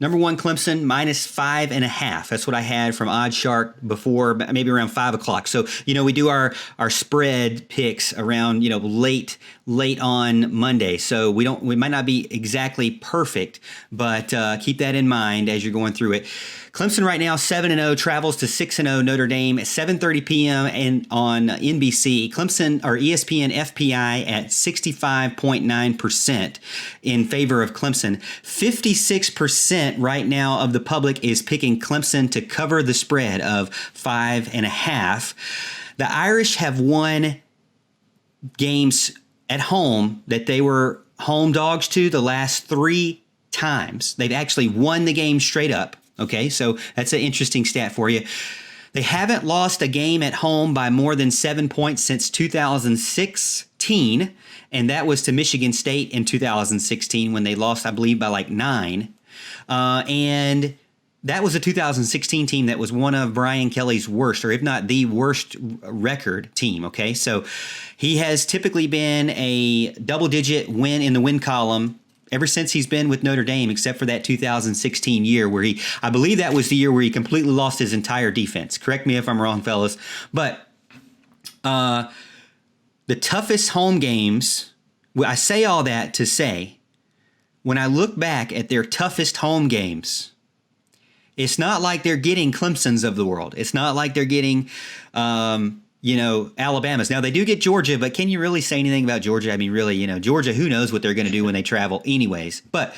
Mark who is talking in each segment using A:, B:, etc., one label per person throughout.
A: Number one, Clemson -5.5. That's what I had from OddsShark before, maybe around 5 o'clock. So, we do our spread picks around, late on Monday. So we might not be exactly perfect, but keep that in mind as you're going through it. Clemson right now 7-0, travels to 6-0 Notre Dame at 7:30 p.m. and on NBC. Clemson or ESPN FPI at 65.9% in favor of Clemson. 56% right now of the public is picking Clemson to cover the spread of 5.5. The Irish have won games at home that they were home dogs to the last 3 times. They've actually won the game straight up. Okay, so that's an interesting stat for you. They haven't lost a game at home by more than 7 points since 2016, and that was to Michigan State in 2016 when they lost, I believe, by like 9. And that was a 2016 team that was one of Brian Kelly's worst, or if not the worst record team, okay? So he has typically been a double-digit win in the win column ever since he's been with Notre Dame, except for that 2016 year where I believe that was the year where he completely lost his entire defense. Correct me if I'm wrong, fellas. But the toughest home games, I say all that to say, when I look back at their toughest home games, it's not like they're getting Clemson's of the world. It's not like they're getting Alabama's. Now, they do get Georgia, but can you really say anything about Georgia? I mean, really, Georgia, who knows what they're going to do when they travel anyways. But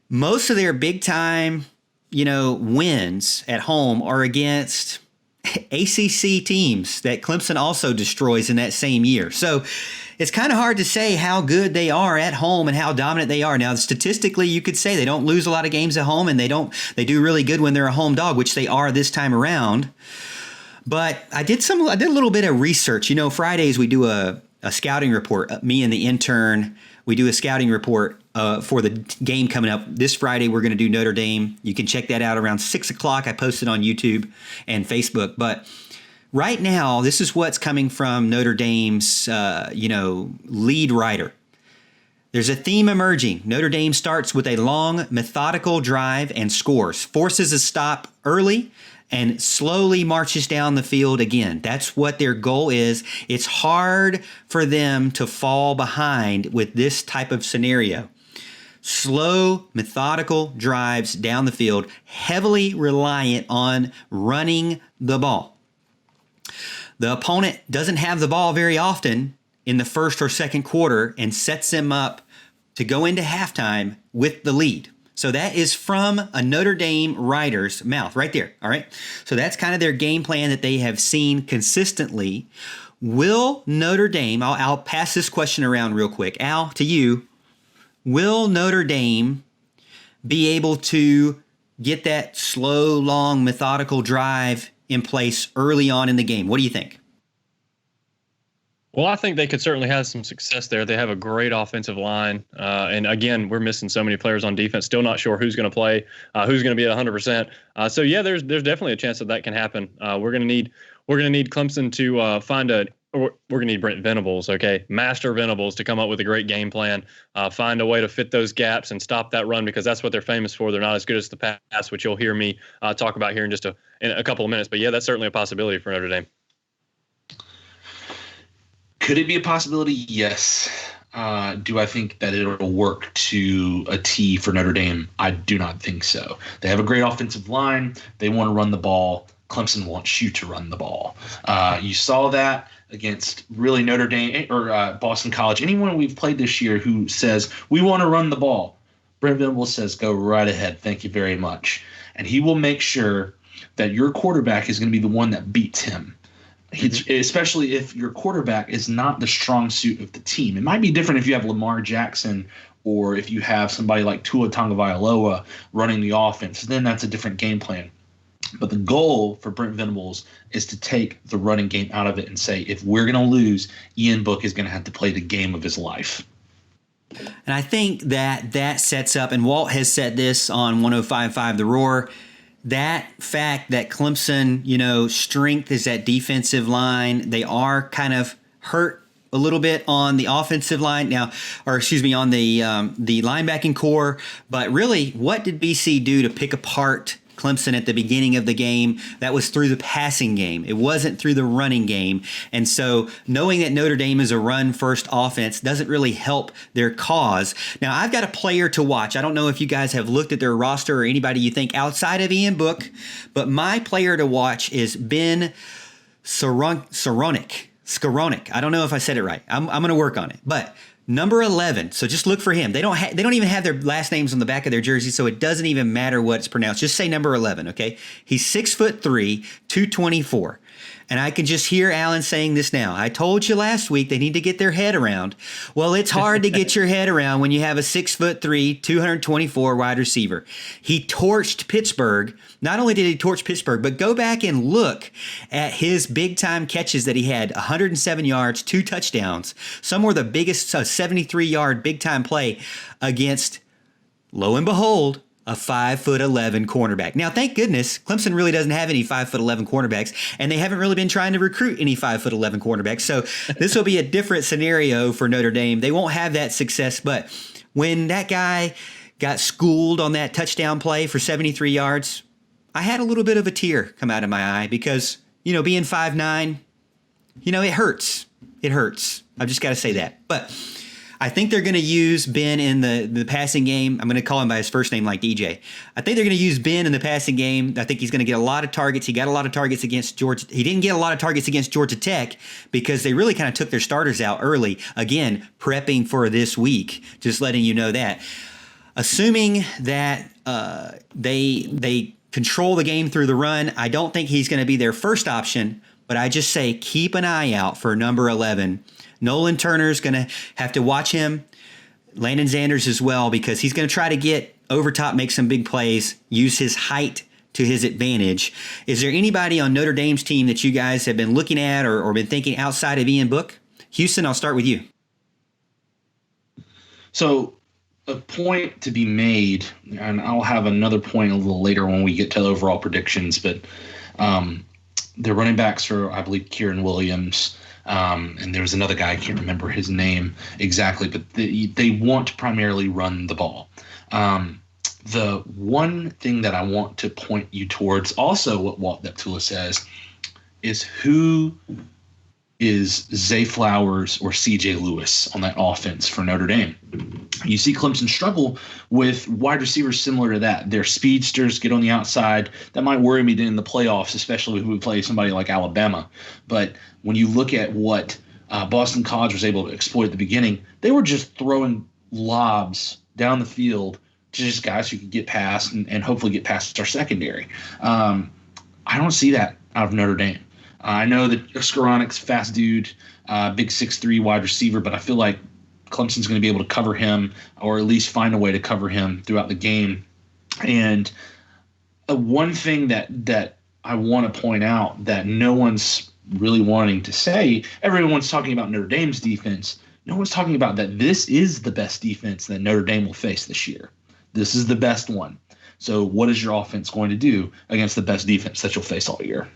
A: most of their big-time, wins at home are against ACC teams that Clemson also destroys in that same year. So it's kind of hard to say how good they are at home and how dominant they are. Now, statistically, you could say they don't lose a lot of games at home, and they do really good when they're a home dog, which they are this time around. But I did a little bit of research. Fridays we do a scouting report. Me and the intern, we do a scouting report for the game coming up. This Friday we're going to do Notre Dame. You can check that out around 6 o'clock. I post it on YouTube and Facebook. But right now, this is what's coming from Notre Dame's lead writer. There's a theme emerging. Notre Dame starts with a long, methodical drive and scores, forces a stop early, and slowly marches down the field again. That's what their goal is. It's hard for them to fall behind with this type of scenario. Slow, methodical drives down the field, heavily reliant on running the ball. The opponent doesn't have the ball very often in the first or second quarter and sets them up to go into halftime with the lead. So that is from a Notre Dame writer's mouth right there. All right. So that's kind of their game plan that they have seen consistently. Will Notre Dame, I'll pass this question around real quick. Al, to you, will Notre Dame be able to get that slow, long, methodical drive in place early on in the game? What do you think?
B: Well, I think they could certainly have some success there. They have a great offensive line. And again, we're missing so many players on defense. Still not sure who's going to play, who's going to be at 100%. So yeah, there's definitely a chance that can happen. We're going to need Clemson to we're going to need Brent Venables, okay, Master Venables, to come up with a great game plan, find a way to fit those gaps and stop that run, because that's what they're famous for. They're not as good as the pass, which you'll hear me talk about here in just in a couple of minutes. But yeah, that's certainly a possibility for Notre Dame.
C: Could it be a possibility? Yes. Do I think that it'll work to a T for Notre Dame? I do not think so. They have a great offensive line. They want to run the ball. Clemson wants you to run the ball. You saw that against really Notre Dame or Boston College. Anyone we've played this year who says, we want to run the ball, Brent Venables says, go right ahead. Thank you very much. And he will make sure that your quarterback is going to be the one that beats him. Especially if your quarterback is not the strong suit of the team. It might be different if you have Lamar Jackson or if you have somebody like Tua Tagovailoa running the offense. Then that's a different game plan. But the goal for Brent Venables is to take the running game out of it and say, if we're going to lose, Ian Book is going to have to play the game of his life.
A: And I think that sets up, and Walt has said this on 105.5 The Roar, that fact that Clemson, strength is that defensive line. They are kind of hurt a little bit on the offensive line now, or excuse me, on the linebacking core. But really, what did BC do to pick apart Clemson at the beginning of the game? That was through the passing game. It wasn't through the running game. And so knowing that Notre Dame is a run-first offense doesn't really help their cause. Now, I've got a player to watch. I don't know if you guys have looked at their roster or anybody you think outside of Ian Book, but my player to watch is Ben Skowronek. I don't know if I said it right. I'm going to work on it. But number 11. So just look for him. They don't even have their last names on the back of their jersey, so it doesn't even matter what it's pronounced. Just say number 11, okay? He's 6'3", 224. And I can just hear Alan saying this now. I told you last week they need to get their head around. Well, it's hard to get your head around when you have a 6'3", 224 wide receiver. He torched Pittsburgh. Not only did he torch Pittsburgh, but go back and look at his big-time catches that he had. 107 yards, 2 touchdowns. Some were the biggest 73-yard big-time play against, lo and behold, a 5'11" cornerback. Now, thank goodness, Clemson really doesn't have any 5'11" cornerbacks, and they haven't really been trying to recruit any 5'11" cornerbacks. So this will be a different scenario for Notre Dame. They won't have that success, but when that guy got schooled on that touchdown play for 73 yards, I had a little bit of a tear come out of my eye because, being 5'9", it hurts. It hurts. I've just got to say that. But I think they're going to use Ben in the passing game. I'm going to call him by his first name like DJ. I think they're going to use Ben in the passing game. I think he's going to get a lot of targets. He got a lot of targets against Georgia. He didn't get a lot of targets against Georgia Tech because they really kind of took their starters out early. Again, prepping for this week, just letting you know that. Assuming that they control the game through the run, I don't think he's going to be their first option, but I just say keep an eye out for number 11. Nolan Turner's going to have to watch him. Landon Zanders as well, because he's going to try to get over top, make some big plays, use his height to his advantage. Is there anybody on Notre Dame's team that you guys have been looking at or been thinking outside of Ian Book? Houston, I'll start with you.
C: So a point to be made, and I'll have another point a little later when we get to overall predictions, but their running backs are, I believe, Kieran Williams, and there was another guy, I can't remember his name exactly, but they want to primarily run the ball. The one thing that I want to point you towards, also what Walt Deptula says, is who is Zay Flowers or CJ Lewis on that offense for Notre Dame. You see Clemson struggle with wide receivers similar to that. They're speedsters, get on the outside. That might worry me in the playoffs, especially if we play somebody like Alabama. But when you look at what Boston College was able to exploit at the beginning, they were just throwing lobs down the field to just guys who could get past and hopefully get past our secondary. I don't see that out of Notre Dame. I know that Skowronek's fast dude, big 6'3" wide receiver, but I feel like Clemson's going to be able to cover him or at least find a way to cover him throughout the game. And one thing that I want to point out that no one's really wanting to say, everyone's talking about Notre Dame's defense. No one's talking about that this is the best defense that Notre Dame will face this year. This is the best one. So what is your offense going to do against the best defense that you'll face all year?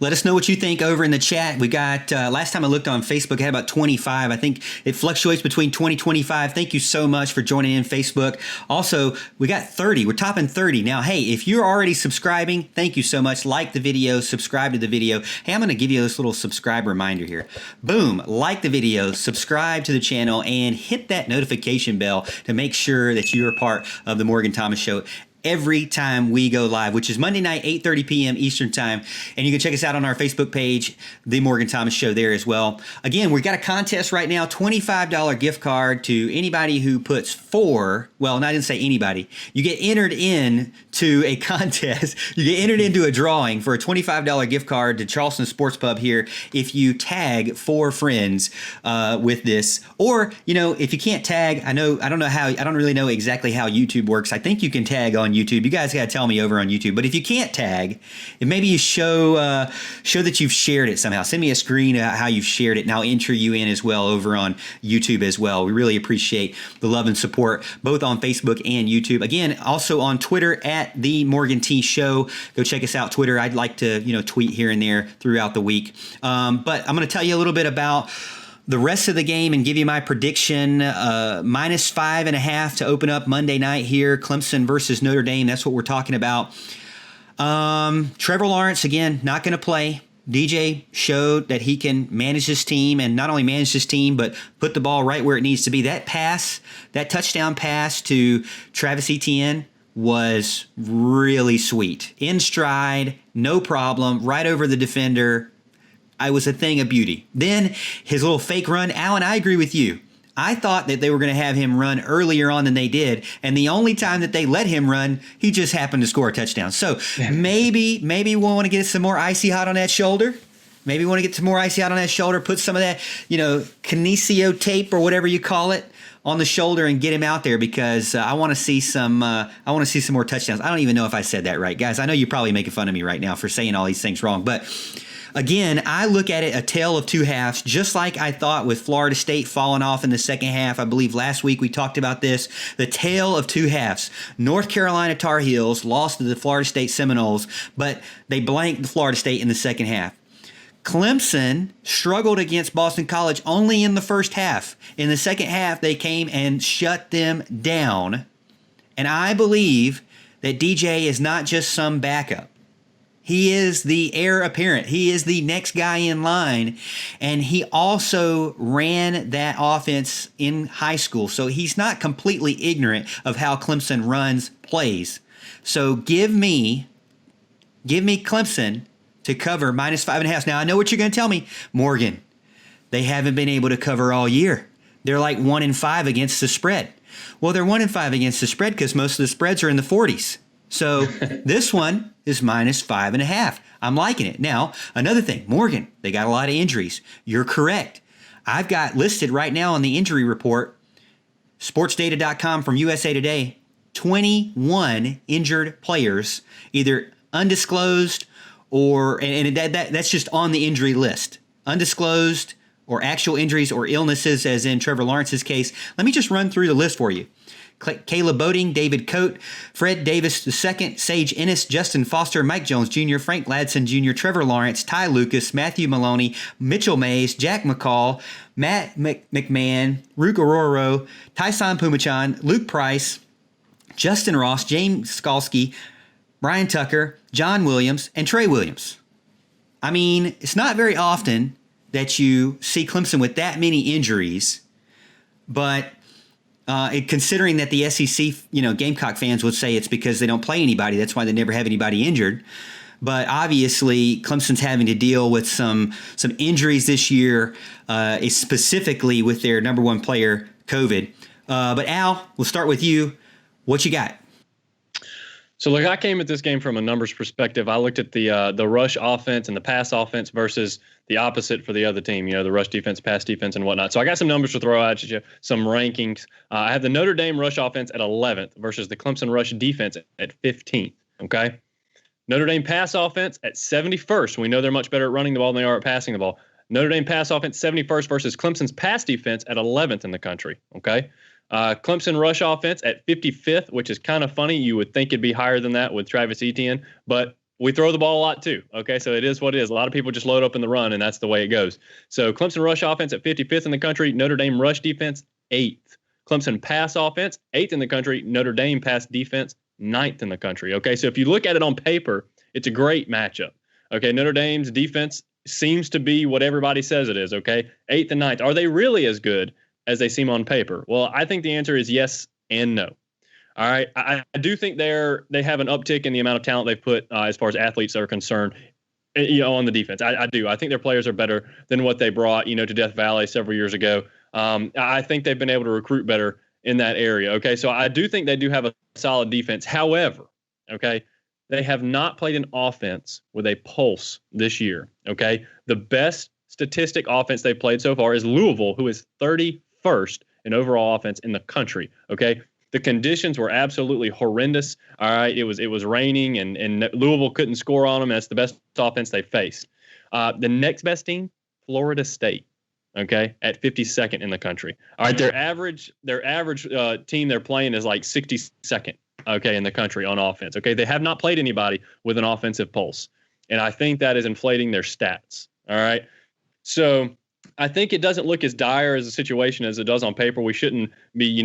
A: Let us know what you think over in the chat. We got, last time I looked on Facebook, I had about 25. I think it fluctuates between 20, 25. Thank you so much for joining in Facebook. Also, we got 30. We're topping 30. Now, hey, if you're already subscribing, thank you so much. Like the video, subscribe to the video. Hey, I'm going to give you this little subscribe reminder here. Boom, like the video, subscribe to the channel, and hit that notification bell to make sure that you're a part of the Morgan Thomas Show every time we go live, which is Monday night, 8:30 p.m. Eastern time. And you can check us out on our Facebook page, The Morgan Thomas Show, there as well. Again, we've got a contest right now, $25 gift card to anybody who puts I didn't say anybody. You get entered in to a contest. You get entered into a drawing for a $25 gift card to Charleston Sports Pub here if you tag 4 friends with this. Or, if you can't tag, I don't really know exactly how YouTube works. I think you can tag on on YouTube. You guys got to tell me over on YouTube. But if you can't tag, if maybe you show that you've shared it somehow. Send me a screen of how you've shared it, and I'll enter you in as well over on YouTube as well. We really appreciate the love and support both on Facebook and YouTube. Again, also on Twitter at The Morgan T Show. Go check us out Twitter. I'd like to tweet here and there throughout the week. But I'm going to tell you a little bit about the rest of the game and give you my prediction. Minus 5.5 to open up Monday night here. Clemson versus Notre Dame. That's what we're talking about. Trevor Lawrence, again, not going to play. DJ showed that he can manage his team, and not only manage his team, but put the ball right where it needs to be. That touchdown pass to Travis Etienne was really sweet. In stride, no problem, right over the defender. It was a thing of beauty. Then his little fake run. Alan, I agree with you. I thought that they were going to have him run earlier on than they did, and the only time that they let him run, he just happened to score a touchdown. So maybe we'll want to get some more icy hot on that shoulder. Maybe we want to get some more icy hot on that shoulder, put some of that, kinesio tape or whatever you call it on the shoulder and get him out there, because I want to see some more touchdowns. I don't even know if I said that right, guys. I know you're probably making fun of me right now for saying all these things wrong, but again, I look at it a tale of two halves, just like I thought with Florida State falling off in the second half. I believe last week we talked about this. The tale of two halves. North Carolina Tar Heels lost to the Florida State Seminoles, but they blanked Florida State in the second half. Clemson struggled against Boston College only in the first half. In the second half, they came and shut them down. And I believe that DJ is not just some backup. He is the heir apparent. He is the next guy in line. And he also ran that offense in high school. So he's not completely ignorant of how Clemson runs plays. So give me Clemson to cover minus 5.5. Now, I know what you're going to tell me. Morgan, they haven't been able to cover all year. They're like 1-5 against the spread. Well, they're 1-5 against the spread because most of the spreads are in the 40s. So this one is minus 5.5. I'm liking it. Now, another thing, Morgan, they got a lot of injuries. You're correct. I've got listed right now on the injury report, sportsdata.com from USA Today, 21 injured players, either undisclosed or, and that's just on the injury list, undisclosed or actual injuries or illnesses, as in Trevor Lawrence's case. Let me just run through the list for you. Caleb Boating, David Coate, Fred Davis II, Sage Ennis, Justin Foster, Mike Jones Jr., Frank Ladson Jr., Trevor Lawrence, Ty Lucas, Matthew Maloney, Mitchell Mays, Jack McCall, Matt McMahon, Rook Ororo, Tyson Pumachan, Luke Price, Justin Ross, James Skalski, Brian Tucker, John Williams, and Trey Williams. I mean, it's not very often that you see Clemson with that many injuries, but considering that the SEC, Gamecock fans would say it's because they don't play anybody. That's why they never have anybody injured. But obviously, Clemson's having to deal with some injuries this year, specifically with their number one player, COVID. But Al, we'll start with you. What you got?
B: So, look, I came at this game from a numbers perspective. I looked at the rush offense and the pass offense versus the opposite for the other team, the rush defense, pass defense, and whatnot. So I got some numbers to throw at you, some rankings. I have the Notre Dame rush offense at 11th versus the Clemson rush defense at 15th, okay? Notre Dame pass offense at 71st. We know they're much better at running the ball than they are at passing the ball. Notre Dame pass offense 71st versus Clemson's pass defense at 11th in the country, okay? Clemson rush offense at 55th, which is kind of funny. You would think it'd be higher than that with Travis Etienne, but we throw the ball a lot too. Okay, so it is what it is. A lot of people just load up in the run, and that's the way it goes. So Clemson rush offense at 55th in the country. Notre Dame rush defense 8th. Clemson pass offense 8th in the country. Notre Dame pass defense 9th in the country. Okay, so if you look at it on paper, it's a great matchup. Okay, Notre Dame's defense seems to be what everybody says it is. Okay, 8th and 9th. Are they really as good as they seem on paper? Well, I think the answer is yes and no. All right. I do think they have an uptick in the amount of talent they've put as far as athletes are concerned, on the defense. I do. I think their players are better than what they brought, to Death Valley several years ago. I think they've been able to recruit better in that area. Okay. So I do think they do have a solid defense. However, okay, they have not played an offense with a pulse this year. Okay. The best statistic offense they've played so far is Louisville, who is 31st in overall offense in the country. Okay. The conditions were absolutely horrendous. All right, it was raining, and Louisville couldn't score on them. And that's the best offense they faced. The next best team, Florida State. Okay, at 52nd in the country. All right, their average team they're playing is like 62nd. Okay, in the country on offense. Okay, they have not played anybody with an offensive pulse, and I think that is inflating their stats. All right, so I think it doesn't look as dire as a situation as it does on paper. We shouldn't be,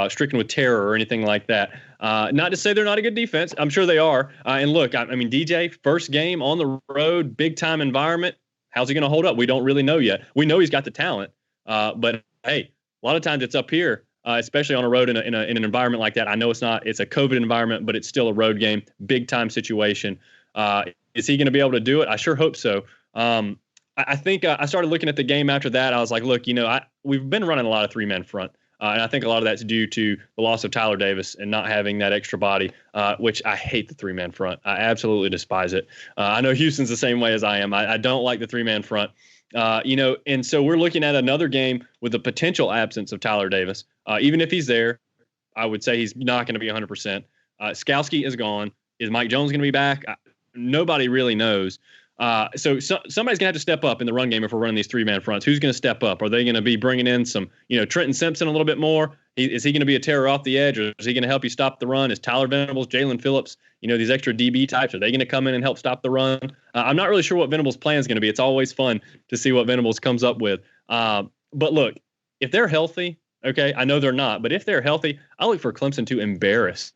B: stricken with terror or anything like that. Not to say they're not a good defense. I'm sure they are. And look, I mean, DJ, first game on the road, big time environment. How's he going to hold up? We don't really know yet. We know he's got the talent, but hey, a lot of times it's up here, especially on a road in an environment like that. I know it's a COVID environment, but it's still a road game, big time situation. Is he going to be able to do it? I sure hope so. I think I started looking at the game after that. I was like, look, we've been running a lot of three-man front. And I think a lot of that's due to the loss of Tyler Davis and not having that extra body, which I hate the three-man front. I absolutely despise it. I know Houston's the same way as I am. I don't like the three-man front. And so we're looking at another game with the potential absence of Tyler Davis. Even if he's there, I would say he's not going to be 100%. Skowski is gone. Is Mike Jones going to be back? Nobody really knows. So somebody's going to have to step up in the run game if we're running these three-man fronts. Who's going to step up? Are they going to be bringing in some, Trenton Simpson a little bit more? Is he going to be a terror off the edge, or is he going to help you stop the run? Is Tyler Venables, Jalen Phillips, these extra DB types, are they going to come in and help stop the run? I'm not really sure what Venables' plan is going to be. It's always fun to see what Venables comes up with. But look, if they're healthy, okay, I know they're not, but if they're healthy, I look for Clemson to embarrass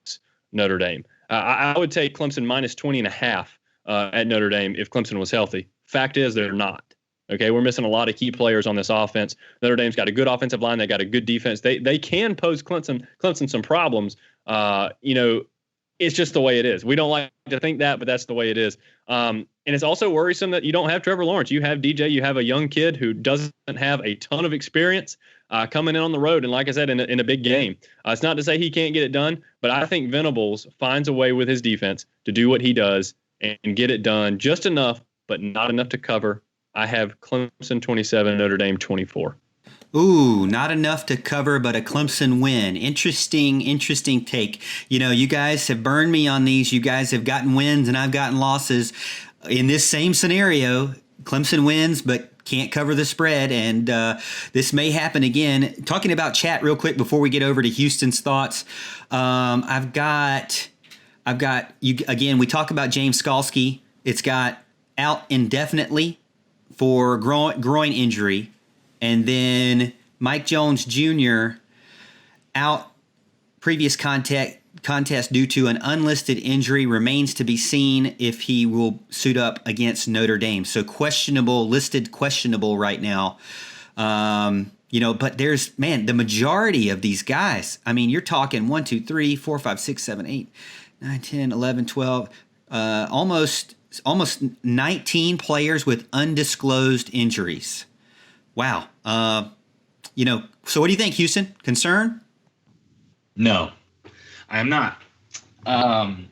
B: Notre Dame. I would take Clemson minus 20.5. At Notre Dame if Clemson was healthy. Fact is, they're not. Okay, we're missing a lot of key players on this offense. Notre Dame's got a good offensive line. They got a good defense. They can pose Clemson some problems. It's just the way it is. We don't like to think that, but that's the way it is. And it's also worrisome that you don't have Trevor Lawrence. You have DJ. You have a young kid who doesn't have a ton of experience coming in on the road. And like I said, in a big game. It's not to say he can't get it done, but I think Venables finds a way with his defense to do what he does and get it done just enough, but not enough to cover. I have Clemson 27, Notre Dame 24.
A: Ooh, not enough to cover, but a Clemson win. Interesting take. You guys have burned me on these. You guys have gotten wins and I've gotten losses. In this same scenario, Clemson wins, but can't cover the spread, and this may happen again. Talking about chat real quick before we get over to Houston's thoughts. I've got you again. We talk about James Skalski. It's got out indefinitely for groin injury, and then Mike Jones Jr. out previous contest due to an unlisted injury. Remains to be seen if he will suit up against Notre Dame. So listed questionable right now. But there's, the majority of these guys. I mean, you're talking 1, 2, 3, 4, 5, 6, 7, 8. 9, 10, 11, 12, almost 19 players with undisclosed injuries. Wow. So what do you think, Houston? Concern?
C: No, I am not. And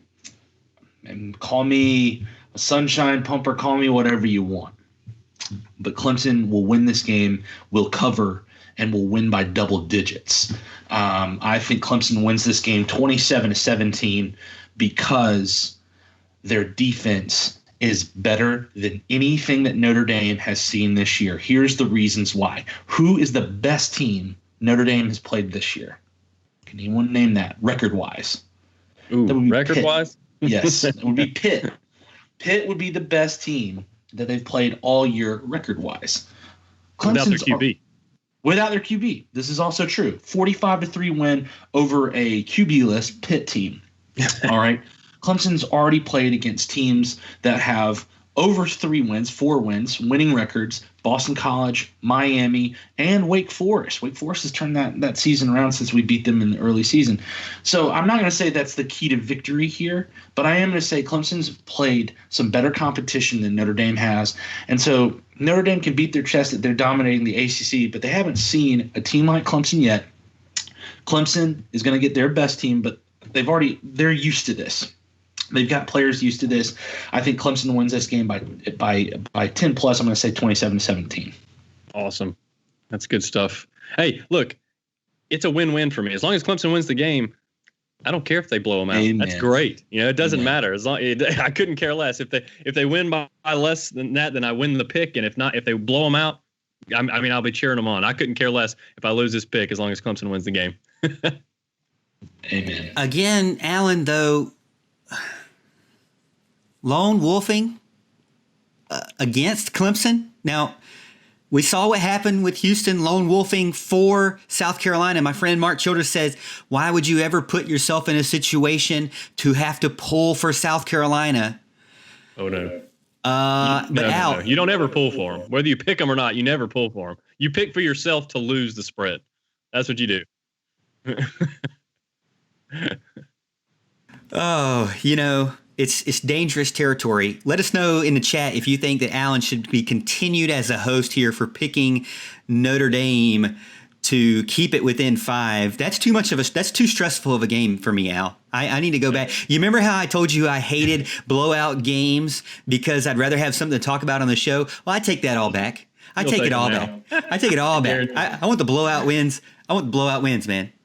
C: call me a sunshine pumper, call me whatever you want. But Clemson will win this game, will cover, and will win by double digits. I think Clemson wins this game 27-17 because their defense is better than anything that Notre Dame has seen this year. Here's the reasons why. Who is the best team Notre Dame has played this year? Can anyone name that record-wise?
B: Ooh, record-wise?
C: Yes, it would be Pitt. Pitt would be the best team that they've played all year record-wise.
B: Without their QB.
C: Without their QB. This is also true. 45-3 win over a QB-less Pitt team. All right. Clemson's already played against teams that have over 3 wins, 4 wins, winning records. Boston College, Miami, and Wake Forest. Wake Forest has turned that season around since we beat them in the early season. So I'm not going to say that's the key to victory here, but I am going to say Clemson's played some better competition than Notre Dame has. And so Notre Dame can beat their chest that they're dominating the ACC, but they haven't seen a team like Clemson yet. Clemson is going to get their best team, but they're used to this. They've got players used to this. I think Clemson wins this game by 10 plus. I'm going to say 27-17.
B: Awesome. That's good stuff. Hey, look, it's a win-win for me. As long as Clemson wins the game, I don't care if they blow them out.
C: Amen.
B: That's great. It doesn't
C: Amen.
B: matter. As long I couldn't care less if they win by less than that, then I win the pick. And if not, if they blow them out, I'll be cheering them on. I couldn't care less if I lose this pick as long as Clemson wins the game.
C: Amen.
A: Again, Alan, though, lone wolfing against Clemson. Now, we saw what happened with Houston lone wolfing for South Carolina. My friend Mark Childers says, why would you ever put yourself in a situation to have to pull for South Carolina?
B: Oh, no.
A: Al,
B: no. You don't ever pull for them. Whether you pick them or not, you never pull for them. You pick for yourself to lose the spread. That's what you do.
A: Oh, it's dangerous territory. Let us know in the chat if you think that Alan should be continued as a host here for picking Notre Dame to keep it within 5. That's too stressful of a game for me, Al. I need to go back. You remember how I told you I hated blowout games because I'd rather have something to talk about on the show? Well, I take that all back. I take it all back. I take it all back. I want the blowout wins. I want the blowout wins, man.